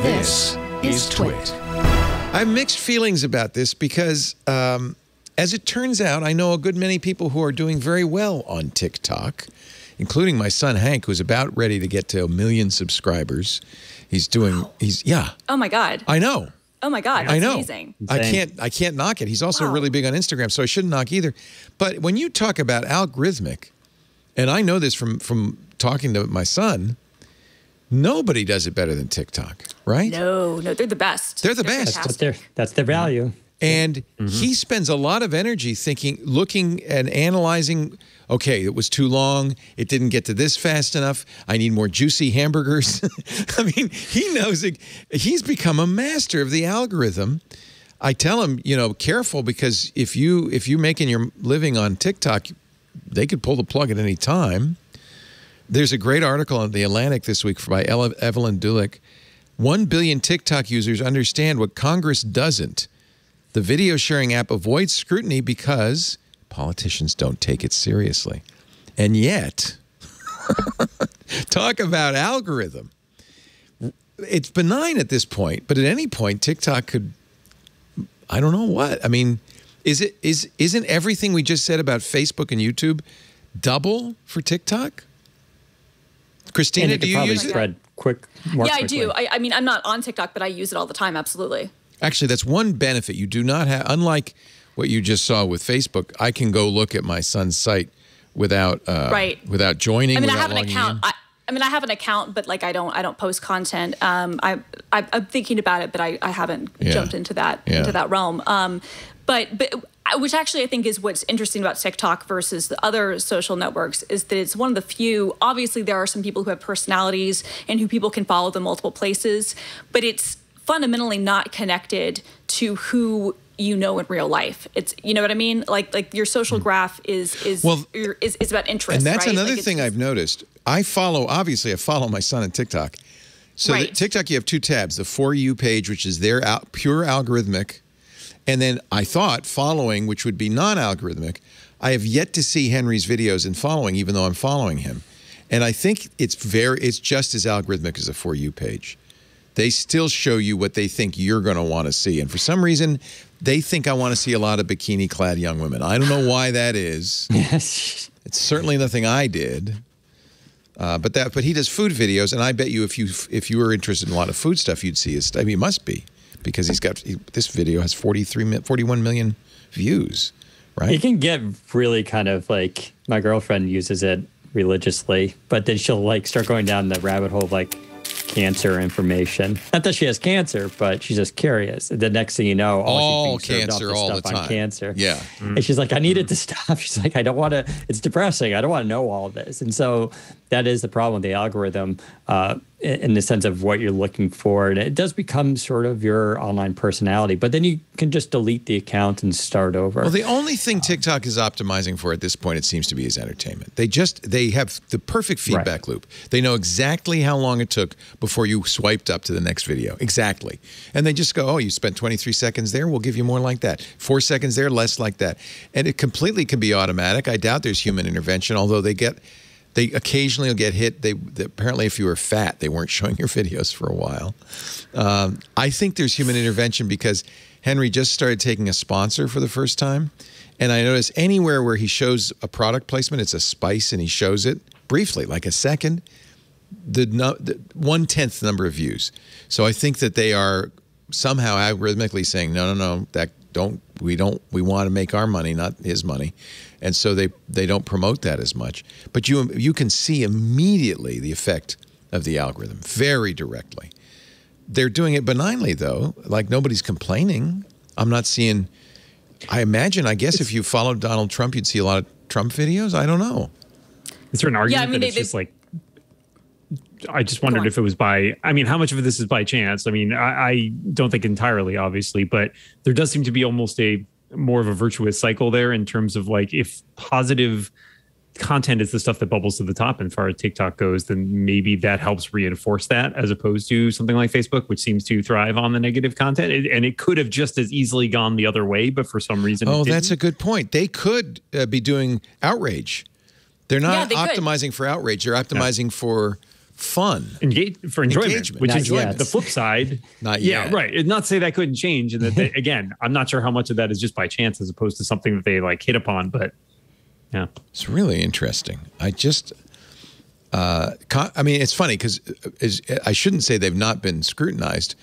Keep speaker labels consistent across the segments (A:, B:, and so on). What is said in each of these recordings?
A: This is TWiT. I have mixed feelings about this because, as it turns out, I know a good many people who are doing very well on TikTok, including my son Hank, who's about ready to get to 1 million subscribers. He's doing, yeah.
B: Oh my God.
A: I know.
B: Oh my God, that's
A: I know.
B: amazing.
A: I can't knock it. He's also really big on Instagram, so I shouldn't knock either. But when you talk about algorithmic, and I know this from talking to my son, nobody does it better than TikTok, right?
B: No, they're the best.
A: They're the best.
C: That's their value.
A: And he spends a lot of energy thinking, looking and analyzing, okay, it was too long. It didn't get to this fast enough. I need more juicy hamburgers. I mean, he knows it. He's become a master of the algorithm. I tell him, you know, careful, because if you're making your living on TikTok, they could pull the plug at any time. There's a great article on The Atlantic this week by Evelyn Dulick. 1 billion TikTok users understand what Congress doesn't. The video sharing app avoids scrutiny because politicians don't take it seriously. And yet, talk about algorithm. It's benign at this point, but at any point, TikTok could, I don't know what. I mean, isn't everything we just said about Facebook and YouTube double for TikTok? Christina, do you use it?
C: Spread quick, more
B: yeah,
C: quickly.
B: I do. I mean, I'm not on TikTok, but I use it all the time. Absolutely.
A: Actually, that's one benefit. You do not have, unlike what you just saw with Facebook, I can go look at my son's site without without joining.
B: I mean, I have an account. I mean, I have an account, but like I don't post content. I'm thinking about it, but I haven't jumped into that realm. But which actually I think is what's interesting about TikTok versus the other social networks is that it's one of the few. Obviously, there are some people who have personalities and who people can follow them multiple places, but it's fundamentally not connected to who you know in real life. It's, you know what I mean? Like your social graph is about interest.
A: And that's
B: right?
A: another thing I've noticed. I follow my son on TikTok. So TikTok, you have 2 tabs: the For You page, which is their pure algorithmic, and then I thought following, which would be non-algorithmic. I have yet to see Henry's videos in following, even though I'm following him. And I think it's just as algorithmic as a For You page. They still show you what they think you're going to want to see. And for some reason, they think I want to see a lot of bikini-clad young women. I don't know why that is. It's certainly nothing I did. But he does food videos, and I bet you if you were interested in a lot of food stuff, you'd see his stuff. I mean, he must be, because this video has 41 million views, right?
C: It can get really kind of like, my girlfriend uses it religiously, but then she'll like start going down the rabbit hole of like cancer information. Not that she has cancer, but she's just curious. The next thing you know,
A: all cancer all the time.
C: On cancer.
A: Yeah.
C: And she's like, I need it to stop. She's like, I don't want to, it's depressing. I don't want to know all of this. And so that is the problem with the algorithm in the sense of what you're looking for. And it does become sort of your online personality, but then you can just delete the account and start over.
A: Well, the only thing TikTok is optimizing for at this point, it seems to be, is entertainment. They have the perfect feedback loop. They know exactly how long it took before you swiped up to the next video. Exactly. And they just go, oh, you spent 23 seconds there, we'll give you more like that. 4 seconds there, less like that. And it completely can be automatic. I doubt there's human intervention, although they occasionally will get hit. Apparently, if you were fat, they weren't showing your videos for a while. I think there's human intervention because Henry just started taking a sponsor for the first time. And I notice anywhere where he shows a product placement, it's a spice, and he shows it briefly, like a second, the 1/10 number of views. So I think that they are somehow algorithmically saying, no, we want to make our money, not his money. And so they don't promote that as much. But you can see immediately the effect of the algorithm, very directly. They're doing it benignly, though. Like, nobody's complaining. I'm not seeing, I guess if you followed Donald Trump, you'd see a lot of Trump videos. I don't know.
D: Is there an argument that it's just like, I just wondered if it was by, I mean, how much of this is by chance? I mean, I don't think entirely, obviously, but there does seem to be almost more of a virtuous cycle there in terms of like, if positive content is the stuff that bubbles to the top and as far as TikTok goes, then maybe that helps reinforce that as opposed to something like Facebook, which seems to thrive on the negative content. And it could have just as easily gone the other way, but for some reason,
A: oh, that's a good point. They could be doing outrage. They're not optimizing for outrage. They're optimizing for fun.
D: For enjoyment,
A: Engagement.
D: which
C: Not
D: is
C: yet.
D: the flip side.
A: Not yet.
D: Yeah, right. Not to say that couldn't change. And that, again, I'm not sure how much of that is just by chance as opposed to something that they like hit upon. But yeah.
A: It's really interesting. I mean, it's funny because I shouldn't say they've not been scrutinized.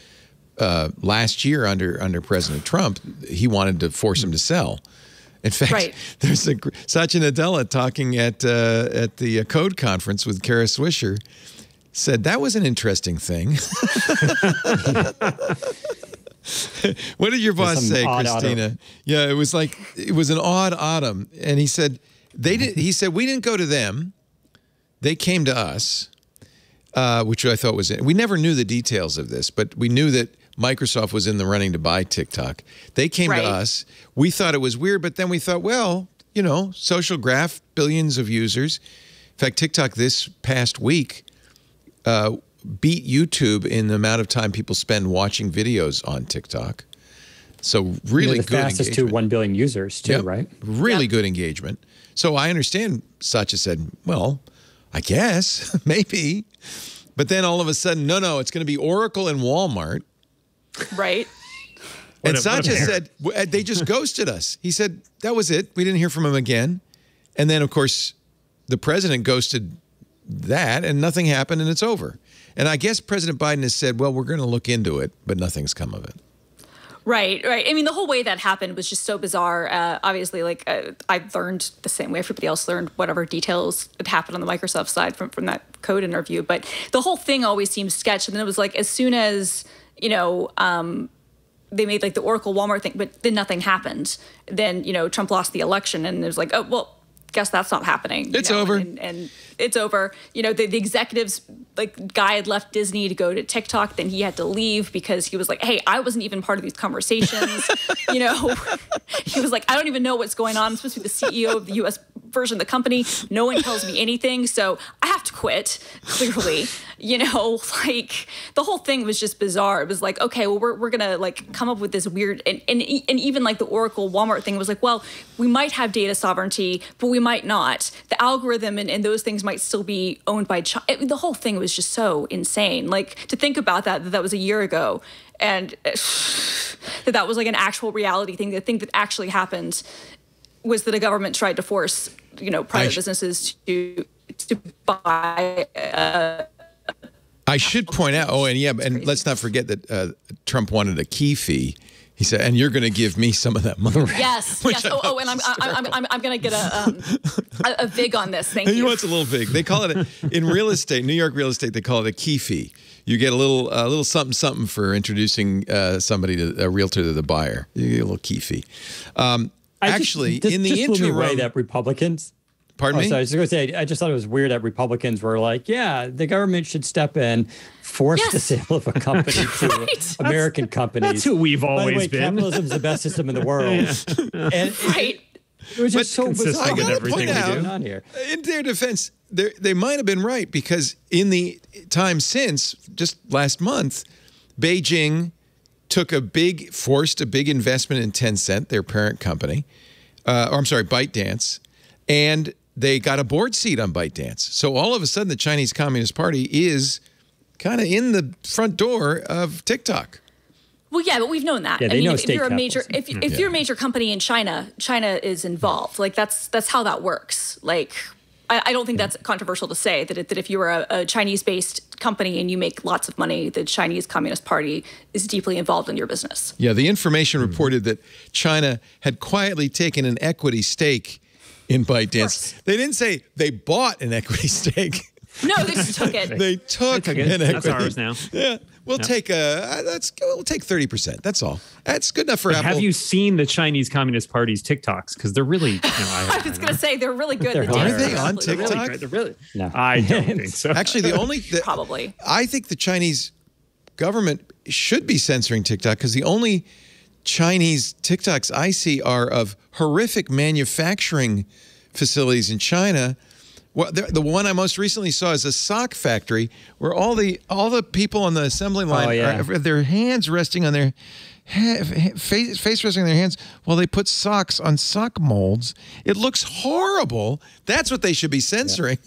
A: Last year under President Trump, he wanted to force him to sell. In fact, there's Satya Nadella talking at the Code conference with Kara Swisher, said that was an interesting thing. What did your boss say, Christina? Autumn. Yeah, it was an odd autumn, and he said He said we didn't go to them; they came to us, which I thought was. We never knew the details of this, but we knew that Microsoft was in the running to buy TikTok. They came to us. We thought it was weird, but then we thought, well, you know, social graph, billions of users. In fact, TikTok this past week beat YouTube in the amount of time people spend watching videos on TikTok. So really good engagement.
C: The fastest to 1 billion users too, right?
A: Really good engagement. So I understand Satya said, well, I guess, maybe. But then all of a sudden, no, it's going to be Oracle and Walmart.
B: Right.
A: And Satya said, they just ghosted us. He said, that was it. We didn't hear from him again. And then, of course, the president ghosted that and nothing happened and it's over. And I guess President Biden has said, well, we're going to look into it, but nothing's come of it.
B: Right. I mean, the whole way that happened was just so bizarre. Obviously, I learned the same way everybody else learned whatever details had happened on the Microsoft side from that Code interview. But the whole thing always seemed sketch. And then it was like as soon as, you know, they made like the Oracle Walmart thing, but then nothing happened. Then, you know, Trump lost the election and it was like, oh, well, guess that's not happening.
A: It's over.
B: And it's over. You know, the executives, like, guy had left Disney to go to TikTok. Then he had to leave because he was like, hey, I wasn't even part of these conversations. You know, he was like, I don't even know what's going on. I'm supposed to be the CEO of the U.S. version of the company. No one tells me anything. So I have to quit, clearly. You know, like, the whole thing was just bizarre. It was like, okay, well, we're going to, like, come up with this weird, and even, like, the Oracle Walmart thing was like, well, we might have data sovereignty, but we might not. The algorithm and those things might still be owned by China. The whole thing was just so insane. Like, to think about that was a year ago, and that was, like, an actual reality thing. The thing that actually happened was that a government tried to force, you know, private businesses to buy
A: I should point out, and let's not forget that Trump wanted a key fee. He said, and you're going to give me some of that money.
B: Yes. And I'm going to get a VIG on this. Thank you.
A: He wants a little VIG. They call it in real estate, New York real estate. They call it a key fee. You get a little something for introducing somebody to a realtor to the buyer. You get a little key fee. Actually, in the interim,
C: way that Republicans.
A: Pardon me?
C: Sorry, I was going to say, I just thought it was weird that Republicans were like, yeah, the government should step in, force the sale of a company to American companies.
D: That's who we've always been.
C: Capitalism's the best system in the world. It was just so bizarre.
A: I got to point out, in their defense, they might have been right because in the time since, just last month, Beijing forced a big investment in Tencent, their parent company, ByteDance, and they got a board seat on ByteDance. So all of a sudden, the Chinese Communist Party is kind of in the front door of TikTok.
B: Well, yeah, but we've known that.
C: Yeah,
B: I mean, if you're a major, if you're a major company in China, China is involved. Like that's how that works. Like, I don't think that's controversial to say that if you are a Chinese-based company and you make lots of money, the Chinese Communist Party is deeply involved in your business.
A: Yeah, the information reported that China had quietly taken an equity stake in ByteDance. They didn't say they bought an equity stake.
B: No, they just took it.
A: They took an equity.
D: That's ours now.
A: Yeah, we'll take 30%. That's all. That's good enough for Apple.
D: Have you seen the Chinese Communist Party's TikToks? Because they're really.
B: I was going to say they're really good.
A: Are they on TikTok?
D: They're really.
C: No,
D: I don't think so.
A: Actually,
B: probably.
A: I think the Chinese government should be censoring TikTok because the only Chinese TikToks I see are of horrific manufacturing facilities in China. Well, the one I most recently saw is a sock factory where all the people on the assembly line have their hands resting on their face resting on their hands while they put socks on sock molds. It looks horrible. That's what they should be censoring.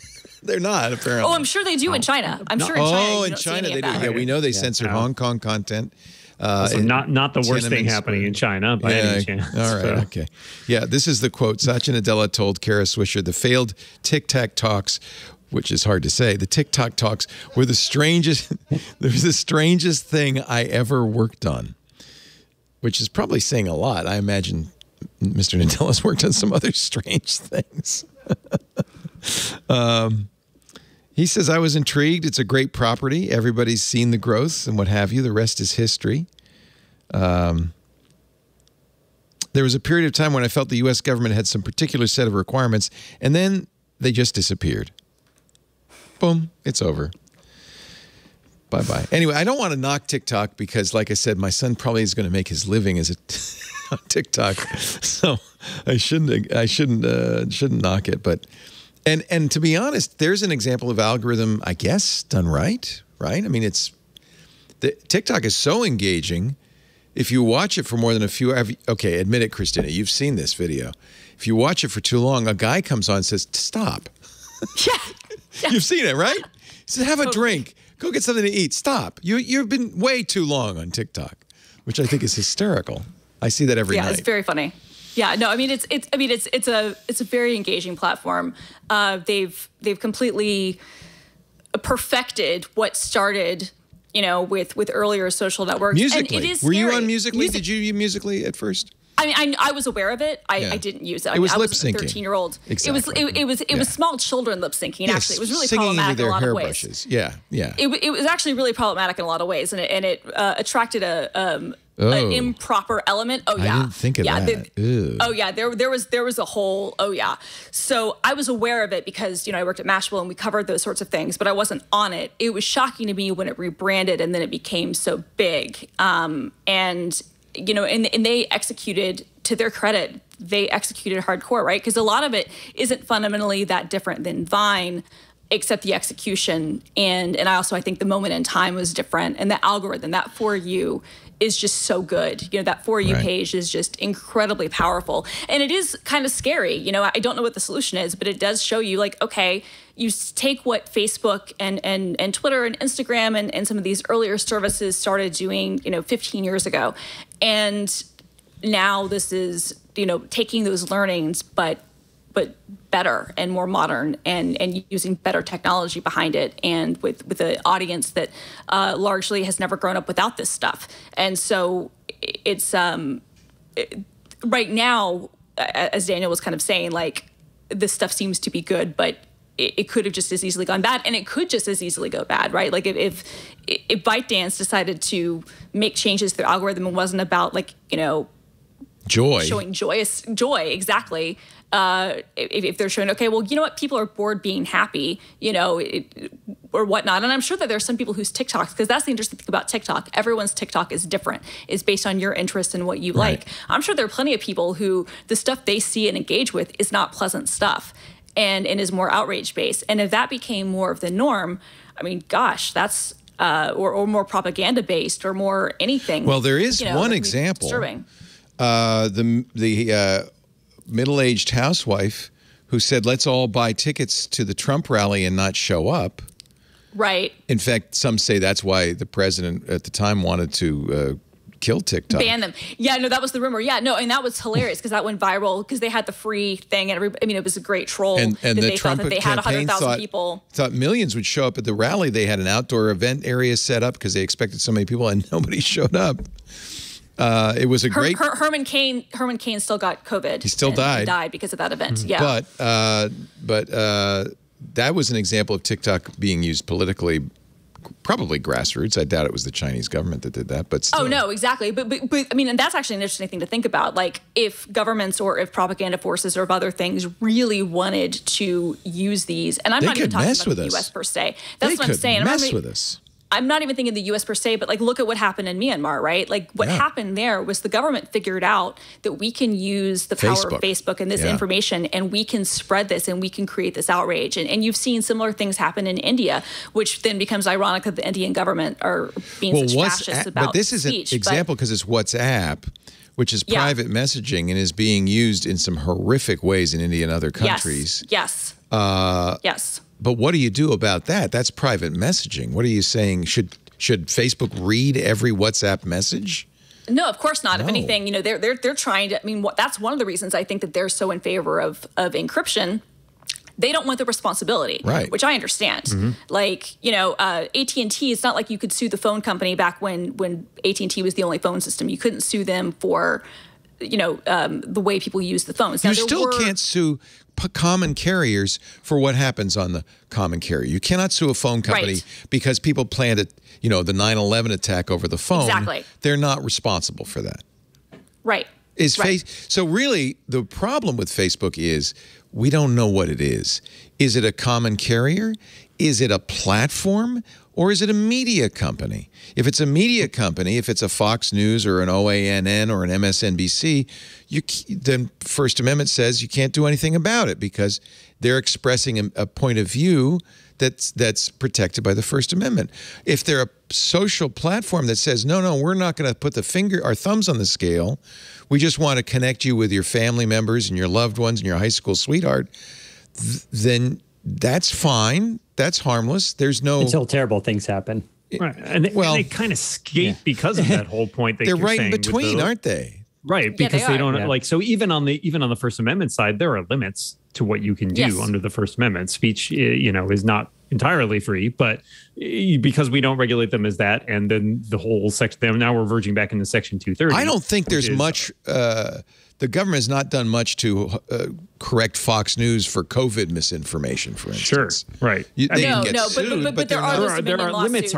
A: They're not, apparently.
B: Oh, I'm sure they do in China. I'm sure in China.
A: Oh, in China they do. Yeah, we know they censor Hong Kong content.
D: Also not the worst thing happening in China by any chance.
A: All right, okay. Yeah, this is the quote. Satya Nadella told Kara Swisher the failed TikTok talks, which is hard to say. The TikTok talks were the strangest thing I ever worked on, which is probably saying a lot. I imagine Mr. Nadella's worked on some other strange things. He says, I was intrigued. It's a great property. Everybody's seen the growth and what have you. The rest is history. There was a period of time when I felt the U.S. government had some particular set of requirements, and then they just disappeared. Boom, it's over. Bye-bye. Anyway, I don't want to knock TikTok because, like I said, my son probably is going to make his living as on TikTok, so I shouldn't knock it. But and to be honest, there's an example of algorithm, I guess, done right. I mean, TikTok is so engaging. If you watch it for more than a few, okay, admit it, Christina, you've seen this video. If you watch it for too long, a guy comes on and says, "Stop." Yeah. You've seen it, right? He says, "Have a drink. Go get something to eat. Stop. You've been way too long on TikTok," which I think is hysterical. I see that every night.
B: Yeah, it's very funny. Yeah, no, I mean it's a very engaging platform. They've completely perfected what started, with earlier social networks.
A: Musical.ly.
B: And it is
A: Were you on Musical.ly? Did you use Musical.ly at first?
B: I mean, I was aware of it. I didn't use it.
A: It was lip
B: I
A: syncing.
B: was a 13-year-old.
A: Exactly.
B: It was small children lip syncing.
A: Yes,
B: actually, it was really
A: singing
B: problematic
A: into
B: in a lot
A: their
B: of ways.
A: hairbrushes. Yeah.
B: It was actually really problematic in a lot of ways, and it attracted an improper element. Oh yeah,
A: I didn't think of that.
B: Oh yeah, there was a whole. Oh yeah. So I was aware of it because I worked at Mashable and we covered those sorts of things, but I wasn't on it. It was shocking to me when it rebranded and then it became so big. And they executed, to their credit, they executed hardcore, right? Because a lot of it isn't fundamentally that different than Vine, except the execution. And I think the moment in time was different. And the algorithm, that For You, is just so good. That For You page is just incredibly powerful. And it is kind of scary. I don't know what the solution is, but it does show you, like, okay, you take what Facebook and Twitter and Instagram and some of these earlier services started doing, 15 years ago. And now this is, taking those learnings, but better and more modern and using better technology behind it, and with an audience that largely has never grown up without this stuff. And so it's right now, as Daniel was kind of saying, like, this stuff seems to be good, but it could have just as easily gone bad, and it could just as easily go bad, right? Like if ByteDance decided to make changes to their algorithm and wasn't about, like, showing joy, exactly. If they're showing, okay, well, you know what, people are bored being happy, or whatnot. And I'm sure that there's some people whose TikToks, because that's the interesting thing about TikTok. Everyone's TikTok is different. It's based on your interest and what you like. I'm sure there are plenty of people who the stuff they see and engage with is not pleasant stuff and is more outrage-based. And if that became more of the norm, I mean, gosh, that's, or more propaganda-based or more anything.
A: Well, there is one example.
B: Disturbing.
A: The middle-aged housewife who said, let's all buy tickets to the Trump rally and not show up.
B: Right.
A: In fact, some say that's why the president at the time wanted to kill TikTok.
B: Ban them. Yeah, no, that was the rumor. Yeah, no, and that was hilarious because that went viral because they had the free thing, and it was a great troll.
A: And the Trump
B: thought that they had 100,000 people.
A: Thought millions would show up at the rally. They had an outdoor event area set up because they expected so many people, and nobody showed up. It was a great.
B: Herman Cain still got COVID.
A: He still died.
B: He died because of that event. Yeah.
A: But that was an example of TikTok being used politically, probably grassroots. I doubt it was the Chinese government that did that. But still.
B: Oh no, exactly. But I mean, and that's actually an interesting thing to think about. Like, if governments or if propaganda forces or if other things really wanted to use these, and I'm not even talking about the U.S. per se. That's what I'm saying.
A: Mess with us.
B: I'm not even thinking the U.S. per se, but like, look at what happened in Myanmar, right? Like, what happened there was the government figured out that we can use the power of Facebook and this information, and we can spread this, and we can create this outrage. And you've seen similar things happen in India, which then becomes ironic that the Indian government are being such fascists about
A: But this is
B: speech,
A: an example because it's WhatsApp, which is private messaging and is being used in some horrific ways in India and other countries.
B: Yes.
A: But what do you do about that? That's private messaging. What are you saying? Should Facebook read every WhatsApp message?
B: No, of course not. No. If anything, they're trying to. I mean, that's one of the reasons I think that they're so in favor of encryption. They don't want the responsibility,
A: right?
B: Which I understand. Mm-hmm. Like, AT&T. It's not like you could sue the phone company back when AT&T was the only phone system. You couldn't sue them for, the way people use the phones.
A: Now, you still can't sue common carriers for what happens on the common carrier. You cannot sue a phone company because people planned it. The 9/11 attack over the phone.
B: Exactly.
A: They're not responsible for that.
B: Right.
A: So really, the problem with Facebook is we don't know what it is. Is it a common carrier? Is it a platform? Or is it a media company? If it's a media company, if it's a Fox News or an OANN or an MSNBC, the First Amendment says you can't do anything about it because they're expressing a point of view that's protected by the First Amendment. If they're a social platform that says, no, we're not going to put our thumbs on the scale. We just want to connect you with your family members and your loved ones and your high school sweetheart, then that's fine. That's harmless. There's no...
C: Until terrible things happen.
D: Right. And they kind of skate because of that whole point that
A: they're right in between, aren't they?
D: Right, because they don't so even on the First Amendment side, there are limits to what you can do under the First Amendment. Speech, is not entirely free, but because we don't regulate them as that, and then the whole section. Now we're verging back into Section 230.
A: I don't think there's much. The government has not done much to correct Fox News for COVID misinformation, for instance.
D: Sure, right.
B: But there are
D: limits.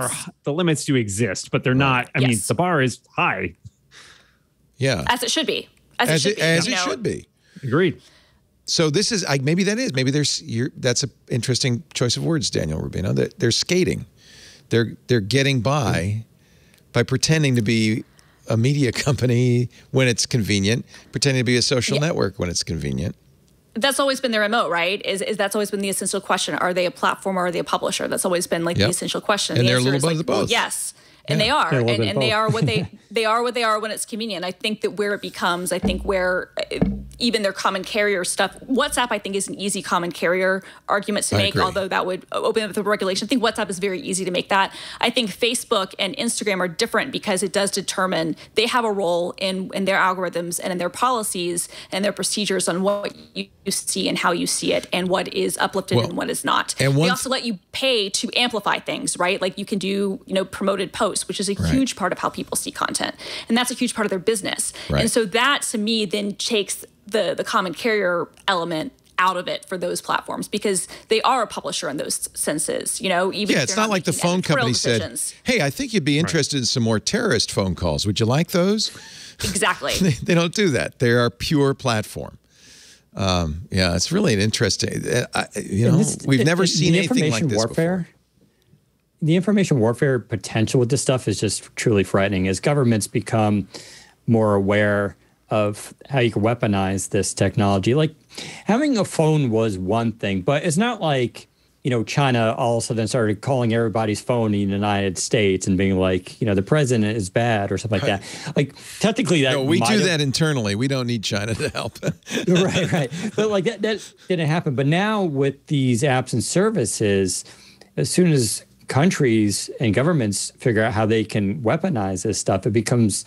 D: The limits do exist, but they're not. I mean, the bar is high.
A: Yeah,
B: as it should be. As it
A: should be.
D: Agreed.
A: So this is maybe that's an interesting choice of words, Daniel Rubino. That they're skating, they're getting by pretending to be a media company when it's convenient, pretending to be a social network when it's convenient.
B: That's always been their MO, right? Is that's always been the essential question: are they a platform or are they a publisher? That's always been the essential question.
A: And they're a little bit of both.
B: Well, yes. And they are, and they are what they are when it's convenient. I think that where it becomes, where even their common carrier stuff, WhatsApp, I think, is an easy common carrier argument to make, although that would open up the regulation. I think WhatsApp is very easy to make that. I think Facebook and Instagram are different because it does determine, they have a role in their algorithms and in their policies and their procedures on what you see and how you see it and what is uplifted and what is not. And they also let you pay to amplify things, right? Like you can do, promoted posts, which is a huge part of how people see content. And that's a huge part of their business. Right. And so that, to me, then takes the common carrier element out of it for those platforms because they are a publisher in those senses, even if
A: it's not like the phone company said, hey, I think you'd be interested in some more terrorist phone calls. Would you like those?
B: Exactly.
A: They don't do that. They are a pure platform. It's really an interesting, we've never seen anything like this before.
C: The information warfare potential with this stuff is just truly frightening as governments become more aware of how you can weaponize this technology. Like having a phone was one thing, but it's not like, China all of a sudden started calling everybody's phone in the United States and being like, the president is bad or something like that. Like technically that
A: we do that internally. We don't need China to help.
C: Right. But like that didn't happen. But now with these apps and services, as soon as countries and governments figure out how they can weaponize this stuff, it becomes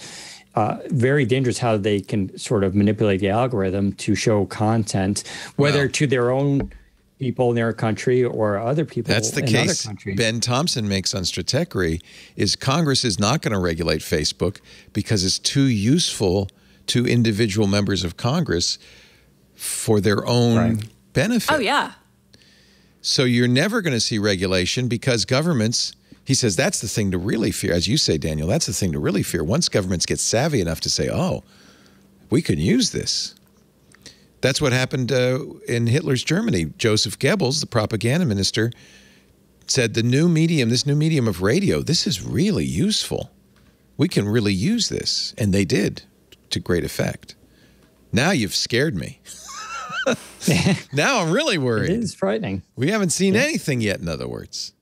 C: very dangerous how they can sort of manipulate the algorithm to show content, whether to their own people in their country or other people
A: That's the
C: in
A: case
C: other countries.
A: Ben Thompson makes on Stratechery is Congress is not going to regulate Facebook because it's too useful to individual members of Congress for their own benefit.
B: Oh, yeah.
A: So you're never going to see regulation because governments, he says that's the thing to really fear. As you say, Daniel, that's the thing to really fear. Once governments get savvy enough to say, oh, we can use this. That's what happened in Hitler's Germany. Joseph Goebbels, the propaganda minister, said this new medium of radio, this is really useful. We can really use this. And they did to great effect. Now you've scared me. Now I'm really worried.
C: It is frightening.
A: We haven't seen anything yet, in other words.